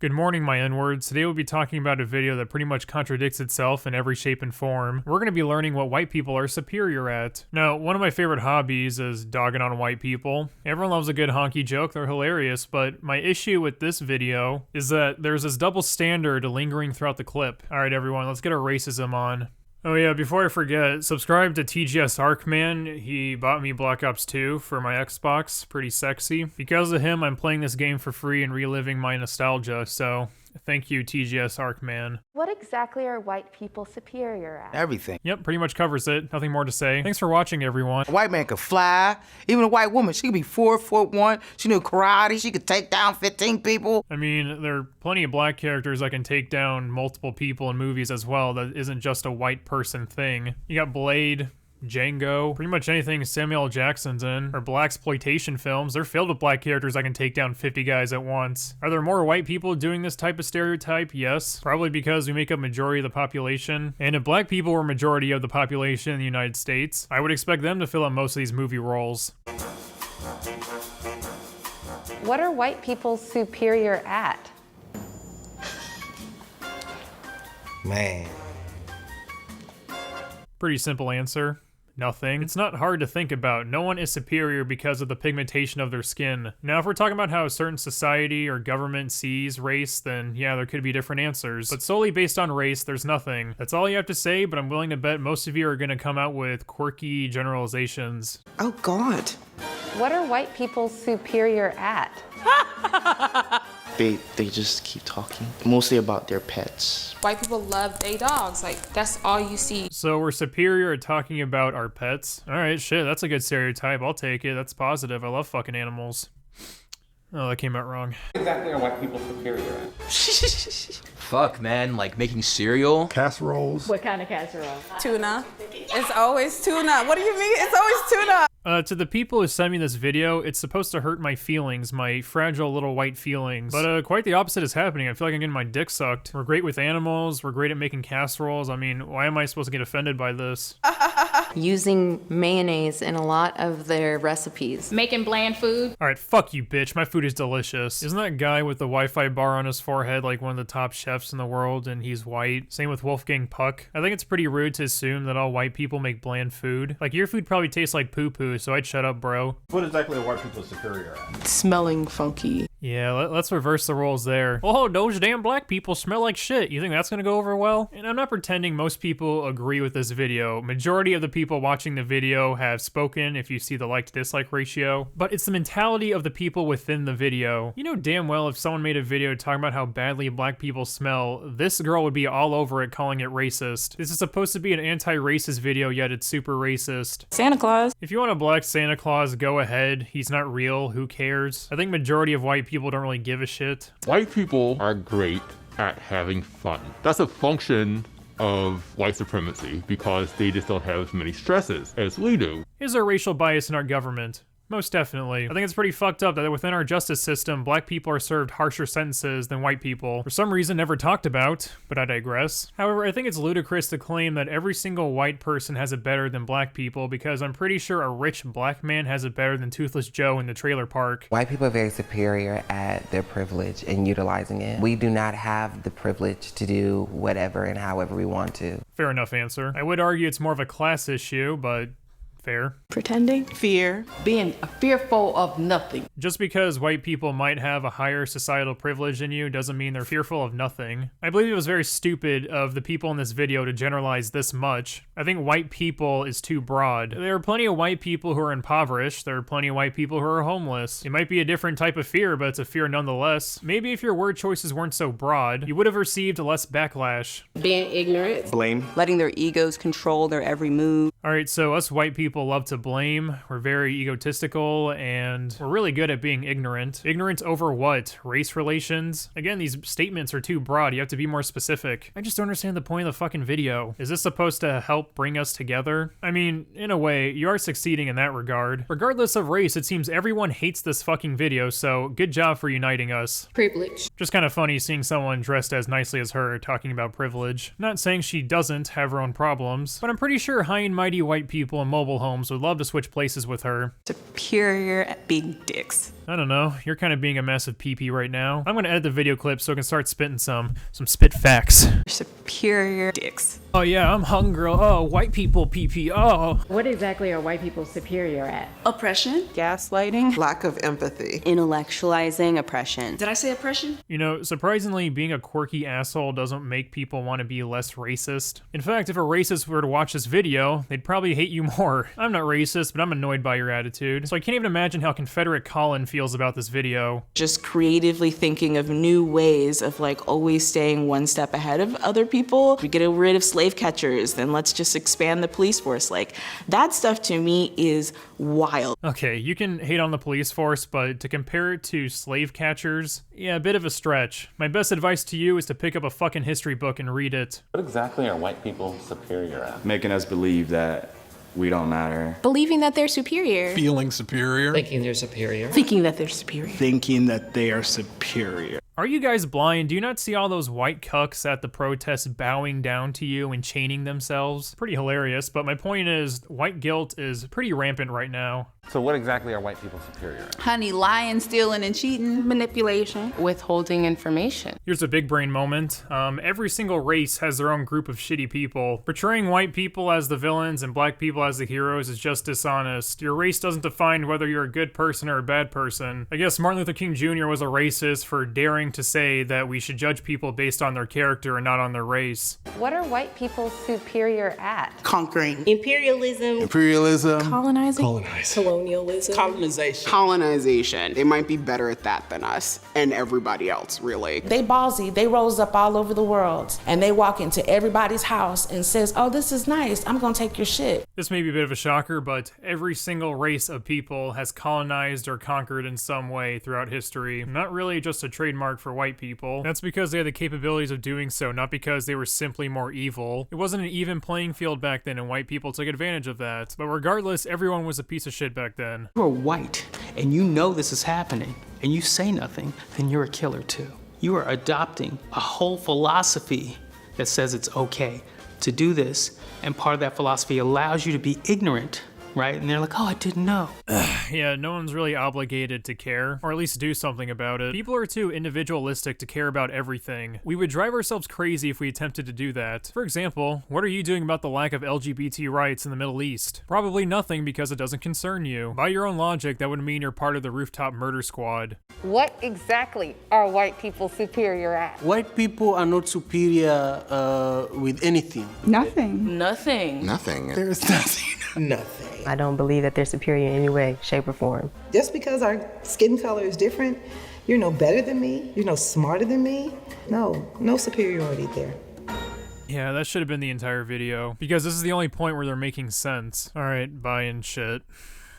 Good morning, my N-words. Today we'll be talking about a video that pretty much contradicts itself in every shape and form. We're going to be learning what white people are superior at. Now, one of my favorite hobbies is dogging on white people. Everyone loves a good honky joke, they're hilarious, but my issue with this video is that there's this double standard lingering throughout the clip. Alright everyone, let's get our racism on. Oh yeah, before I forget, subscribe to TGS Arkman. He bought me Black Ops 2 for my Xbox. Pretty sexy. Because of him, I'm playing this game for free and reliving my nostalgia, so thank you, TGS Arkman. What exactly are white people superior at? Everything. Yep, pretty much covers it. Nothing more to say. Thanks for watching, everyone. A white man could fly. Even a white woman, she could be 4'1". She knew karate. She could take down 15 people. I mean, there are plenty of black characters that can take down multiple people in movies as well. That isn't just a white person thing. You got Blade, Django, pretty much anything Samuel L. Jackson's in, or blaxploitation films, they're filled with black characters that can take down 50 guys at once. Are there more white people doing this type of stereotype? Yes. Probably because we make up majority of the population. And if black people were majority of the population in the United States, I would expect them to fill out most of these movie roles. What are white people superior at? Man. Pretty simple answer. Nothing. It's not hard to think about. No one is superior because of the pigmentation of their skin. Now, if we're talking about how a certain society or government sees race, then yeah, there could be different answers. But solely based on race, there's nothing. That's all you have to say, but I'm willing to bet most of you are gonna come out with quirky generalizations. Oh, God. What are white people superior at? They just keep talking, mostly about their pets. White people love their dogs, like that's all you see. So we're superior at talking about our pets? Alright, shit, that's a good stereotype. I'll take it. That's positive. I love fucking animals. Oh, that came out wrong. What exactly are white people superior at? Fuck, man, like making cereal? Casseroles. What kind of casserole? Tuna. It's always tuna. What do you mean? It's always tuna. To the people who sent me this video, it's supposed to hurt my feelings, my fragile little white feelings. But quite the opposite is happening. I feel like I'm getting my dick sucked. We're great with animals, we're great at making casseroles. I mean, why am I supposed to get offended by this? Using mayonnaise in a lot of their recipes. Making bland food. Alright, fuck you, bitch. My food is delicious. Isn't that guy with the Wi-Fi bar on his forehead like one of the top chefs in the world and he's white? Same with Wolfgang Puck. I think it's pretty rude to assume that all white people make bland food. Like, your food probably tastes like poo-poo, so I'd shut up, bro. What exactly are white people superior at? Smelling funky. Yeah, let's reverse the roles there. Oh, those damn black people smell like shit. You think that's gonna go over well? And I'm not pretending most people agree with this video. Majority of the people watching the video have spoken if you see the like to dislike ratio. But it's the mentality of the people within the video. You know damn well if someone made a video talking about how badly black people smell, this girl would be all over it calling it racist. This is supposed to be an anti-racist video, yet it's super racist. Santa Claus. If you want a black Santa Claus, go ahead. He's not real, who cares? I think majority of white people don't really give a shit. White people are great at having fun. That's a function of white supremacy because they just don't have as many stresses as we do. Is there racial bias in our government? Most definitely. I think it's pretty fucked up that within our justice system, black people are served harsher sentences than white people. For some reason never talked about, but I digress. However, I think it's ludicrous to claim that every single white person has it better than black people because I'm pretty sure a rich black man has it better than Toothless Joe in the trailer park. White people are very superior at their privilege and utilizing it. We do not have the privilege to do whatever and however we want to. Fair enough answer. I would argue it's more of a class issue, but fair. Pretending. Fear. Being fearful of nothing. Just because white people might have a higher societal privilege than you doesn't mean they're fearful of nothing. I believe it was very stupid of the people in this video to generalize this much. I think white people is too broad. There are plenty of white people who are impoverished. There are plenty of white people who are homeless. It might be a different type of fear, but it's a fear nonetheless. Maybe if your word choices weren't so broad, you would have received less backlash. Being ignorant. Blame. Letting their egos control their every move. Alright, so us white people love to blame. We're very egotistical and we're really good at being ignorant. Ignorant over what? Race relations? Again, these statements are too broad. You have to be more specific. I just don't understand the point of the fucking video. Is this supposed to help bring us together? I mean, in a way, you are succeeding in that regard. Regardless of race, it seems everyone hates this fucking video, so good job for uniting us. Privilege. Just kind of funny seeing someone dressed as nicely as her talking about privilege. Not saying she doesn't have her own problems, but I'm pretty sure high and mighty white people in mobile homes would love to switch places with her. Superior at being dicks. I don't know, you're kind of being a massive pee-pee right now. I'm gonna edit the video clip so I can start spitting some spit facts. Superior dicks. Oh yeah, I'm hungry. Oh, white people pee-pee. Oh. What exactly are white people superior at? Oppression. Gaslighting. Lack of empathy. Intellectualizing oppression. Did I say oppression? You know, surprisingly, being a quirky asshole doesn't make people want to be less racist. In fact, if a racist were to watch this video, they'd probably hate you more. I'm not racist, but I'm annoyed by your attitude. So I can't even imagine how Confederate Colin feels about this video. Just creatively thinking of new ways of like always staying one step ahead of other people. We get rid of slave catchers, then let's just expand the police force. Like, that stuff to me is wild. Okay, you can hate on the police force, but to compare it to slave catchers, yeah, a bit of a stretch. My best advice to you is to pick up a fucking history book and read it. What exactly are white people superior at? Making us believe that we don't matter. Believing that they're superior. Feeling superior. Thinking they're superior. Thinking that they're superior. Thinking that they are superior. Are you guys blind? Do you not see all those white cucks at the protests bowing down to you and chaining themselves? Pretty hilarious, but my point is, white guilt is pretty rampant right now. So what exactly are white people superior at? Honey, lying, stealing, and cheating. Manipulation. Withholding information. Here's a big brain moment. Every single race has their own group of shitty people. Portraying white people as the villains and black people as the heroes is just dishonest. Your race doesn't define whether you're a good person or a bad person. I guess Martin Luther King Jr. was a racist for daring to say that we should judge people based on their character and not on their race. What are white people superior at? Conquering. Imperialism. Colonizing. Colonialism. Colonization. They might be better at that than us and everybody else, really. They ballsy. They rose up all over the world and they walk into everybody's house and says, oh, this is nice. I'm gonna take your shit. This may be a bit of a shocker, but every single race of people has colonized or conquered in some way throughout history. Not really just a trademark for white people. That's because they had the capabilities of doing so, not because they were simply more evil. It wasn't an even playing field back then, and white people took advantage of that. But regardless, everyone was a piece of shit back then. You're white, and you know this is happening, and you say nothing, then you're a killer too. You are adopting a whole philosophy that says it's okay to do this, and part of that philosophy allows you to be ignorant, right? And they're like, oh, I didn't know. Yeah, no one's really obligated to care, or at least do something about it. People are too individualistic to care about everything. We would drive ourselves crazy if we attempted to do that. For example, what are you doing about the lack of LGBT rights in the Middle East? Probably nothing because it doesn't concern you. By your own logic, that would mean you're part of the rooftop murder squad. What exactly are white people superior at? White people are not superior with anything. Nothing. Nothing. Nothing. There's nothing. Nothing. I don't believe that they're superior in any way, shape, or form. Just because our skin color is different, you're no better than me, you're no smarter than me. No superiority there. Yeah, that should have been the entire video, because this is the only point where they're making sense. Alright, bye and shit.